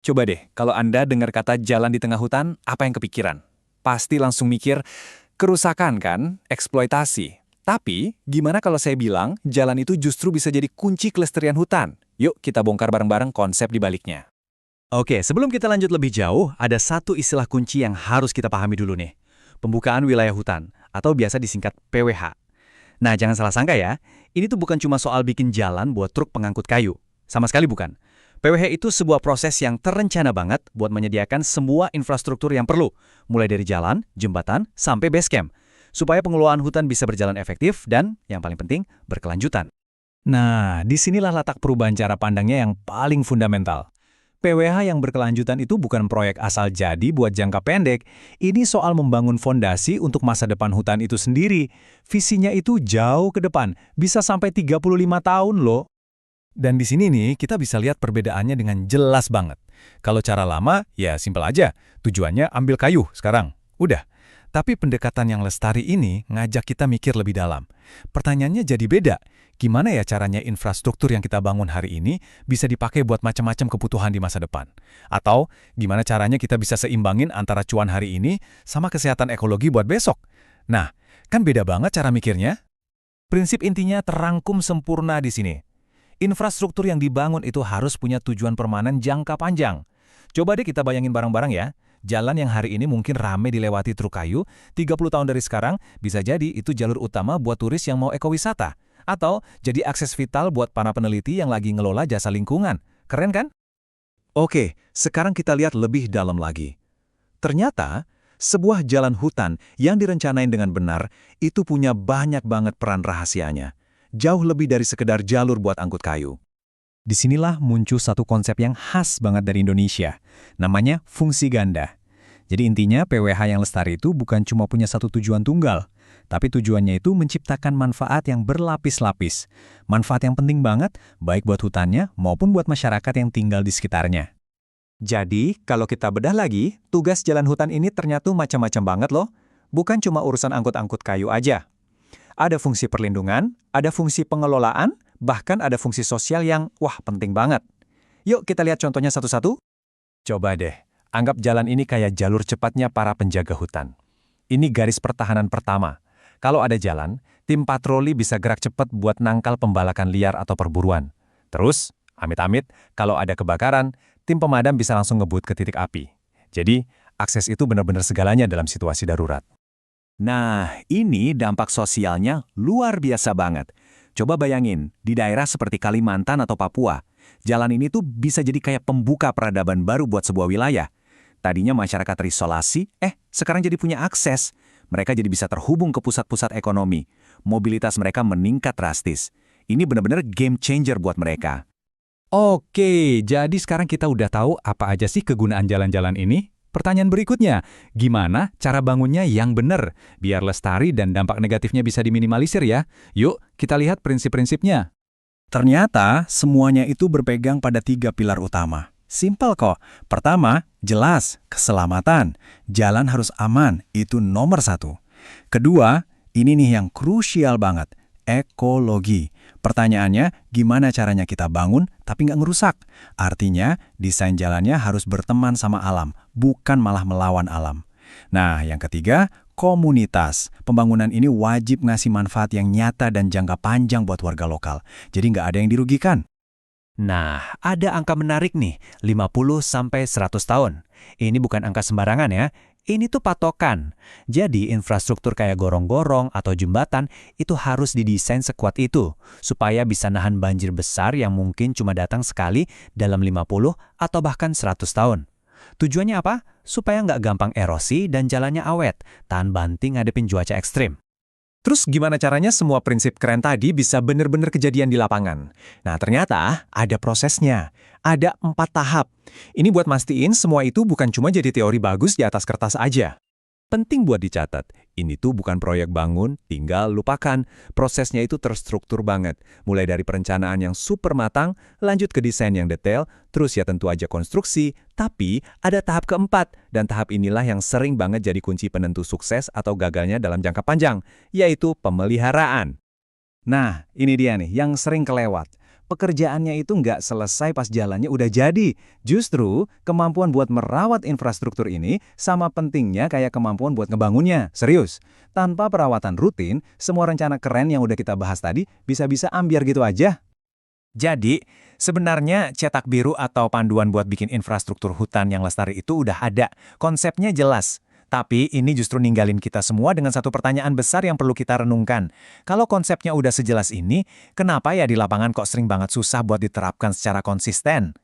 Coba deh, kalau Anda dengar kata jalan di tengah hutan, apa yang kepikiran? Pasti langsung mikir, kerusakan kan? Eksploitasi. Tapi, gimana kalau saya bilang, jalan itu justru bisa jadi kunci kelestarian hutan? Yuk, kita bongkar bareng-bareng konsep di baliknya. Oke, sebelum kita lanjut lebih jauh, ada satu istilah kunci yang harus kita pahami dulu nih. Pembukaan wilayah hutan, atau biasa disingkat PWH. Nah, jangan salah sangka ya, ini tuh bukan cuma soal bikin jalan buat truk pengangkut kayu. Sama sekali bukan. PWH itu sebuah proses yang terencana banget buat menyediakan semua infrastruktur yang perlu, mulai dari jalan, jembatan, sampai base camp, supaya pengelolaan hutan bisa berjalan efektif dan, yang paling penting, berkelanjutan. Nah, disinilah letak perubahan cara pandangnya yang paling fundamental. PWH yang berkelanjutan itu bukan proyek asal jadi buat jangka pendek. Ini soal membangun fondasi untuk masa depan hutan itu sendiri. Visinya itu jauh ke depan, bisa sampai 35 tahun loh. Dan di sini nih, kita bisa lihat perbedaannya dengan jelas banget. Kalau cara lama, ya simpel aja. Tujuannya ambil kayu sekarang. Udah. Tapi pendekatan yang lestari ini ngajak kita mikir lebih dalam. Pertanyaannya jadi beda. Gimana ya caranya infrastruktur yang kita bangun hari ini bisa dipakai buat macam-macam kebutuhan di masa depan? Atau gimana caranya kita bisa seimbangin antara cuan hari ini sama kesehatan ekologi buat besok? Nah, kan beda banget cara mikirnya. Prinsip intinya terangkum sempurna di sini. Infrastruktur yang dibangun itu harus punya tujuan permanen jangka panjang. Coba deh kita bayangin bareng-bareng ya. Jalan yang hari ini mungkin rame dilewati truk kayu, 30 tahun dari sekarang bisa jadi itu jalur utama buat turis yang mau ekowisata. Atau jadi akses vital buat para peneliti yang lagi ngelola jasa lingkungan. Keren kan? Oke, sekarang kita lihat lebih dalam lagi. Ternyata, sebuah jalan hutan yang direncanain dengan benar itu punya banyak banget peran rahasianya. Jauh lebih dari sekedar jalur buat angkut kayu. Disinilah muncul satu konsep yang khas banget dari Indonesia. Namanya fungsi ganda. Jadi intinya PWH yang lestari itu bukan cuma punya satu tujuan tunggal, tapi tujuannya itu menciptakan manfaat yang berlapis-lapis. Manfaat yang penting banget, baik buat hutannya maupun buat masyarakat yang tinggal di sekitarnya. Jadi, kalau kita bedah lagi, tugas jalan hutan ini ternyata macam-macam banget loh. Bukan cuma urusan angkut-angkut kayu aja. Ada fungsi perlindungan, ada fungsi pengelolaan, bahkan ada fungsi sosial yang, wah, penting banget. Yuk kita lihat contohnya satu-satu. Coba deh, anggap jalan ini kayak jalur cepatnya para penjaga hutan. Ini garis pertahanan pertama. Kalau ada jalan, tim patroli bisa gerak cepat buat nangkal pembalakan liar atau perburuan. Terus, amit-amit, kalau ada kebakaran, tim pemadam bisa langsung ngebut ke titik api. Jadi, akses itu benar-benar segalanya dalam situasi darurat. Nah, ini dampak sosialnya luar biasa banget. Coba bayangin, di daerah seperti Kalimantan atau Papua, jalan ini tuh bisa jadi kayak pembuka peradaban baru buat sebuah wilayah. Tadinya masyarakat terisolasi, sekarang jadi punya akses. Mereka jadi bisa terhubung ke pusat-pusat ekonomi. Mobilitas mereka meningkat drastis. Ini benar-benar game changer buat mereka. Oke, jadi sekarang kita udah tahu apa aja sih kegunaan jalan-jalan ini? Pertanyaan berikutnya, gimana cara bangunnya yang benar? Biar lestari dan dampak negatifnya bisa diminimalisir ya. Yuk, kita lihat prinsip-prinsipnya. Ternyata, semuanya itu berpegang pada 3 pilar utama. Simpel kok. Pertama, jelas, keselamatan. Jalan harus aman, itu nomor 1. Kedua, ini nih yang krusial banget, ekologi. Pertanyaannya, gimana caranya kita bangun tapi nggak ngerusak? Artinya, desain jalannya harus berteman sama alam, bukan malah melawan alam. Nah, yang ketiga, komunitas. Pembangunan ini wajib ngasih manfaat yang nyata dan jangka panjang buat warga lokal. Jadi nggak ada yang dirugikan. Nah, ada angka menarik nih, 50-100 tahun. Ini bukan angka sembarangan ya. Ini tuh patokan. Jadi infrastruktur kayak gorong-gorong atau jembatan itu harus didesain sekuat itu, supaya bisa nahan banjir besar yang mungkin cuma datang sekali dalam 50 atau bahkan 100 tahun. Tujuannya apa? Supaya nggak gampang erosi dan jalannya awet, tahan banting ngadepin cuaca ekstrim. Terus gimana caranya semua prinsip keren tadi bisa benar-benar kejadian di lapangan? Nah, ternyata ada prosesnya. Ada 4 tahap. Ini buat mastiin semua itu bukan cuma jadi teori bagus di atas kertas aja. Penting buat dicatat, ini tuh bukan proyek bangun, tinggal lupakan. Prosesnya itu terstruktur banget. Mulai dari perencanaan yang super matang, lanjut ke desain yang detail, terus ya tentu aja konstruksi. Tapi ada tahap keempat, dan tahap inilah yang sering banget jadi kunci penentu sukses atau gagalnya dalam jangka panjang, yaitu pemeliharaan. Nah, ini dia nih yang sering kelewat. pekerjaannya itu nggak selesai pas jalannya udah jadi. Justru, kemampuan buat merawat infrastruktur ini sama pentingnya kayak kemampuan buat ngebangunnya. Serius, tanpa perawatan rutin, semua rencana keren yang udah kita bahas tadi bisa-bisa ambiar gitu aja. Jadi, sebenarnya cetak biru atau panduan buat bikin infrastruktur hutan yang lestari itu udah ada. Konsepnya jelas. Tapi ini justru ninggalin kita semua dengan satu pertanyaan besar yang perlu kita renungkan. Kalau konsepnya udah sejelas ini, kenapa ya di lapangan kok sering banget susah buat diterapkan secara konsisten?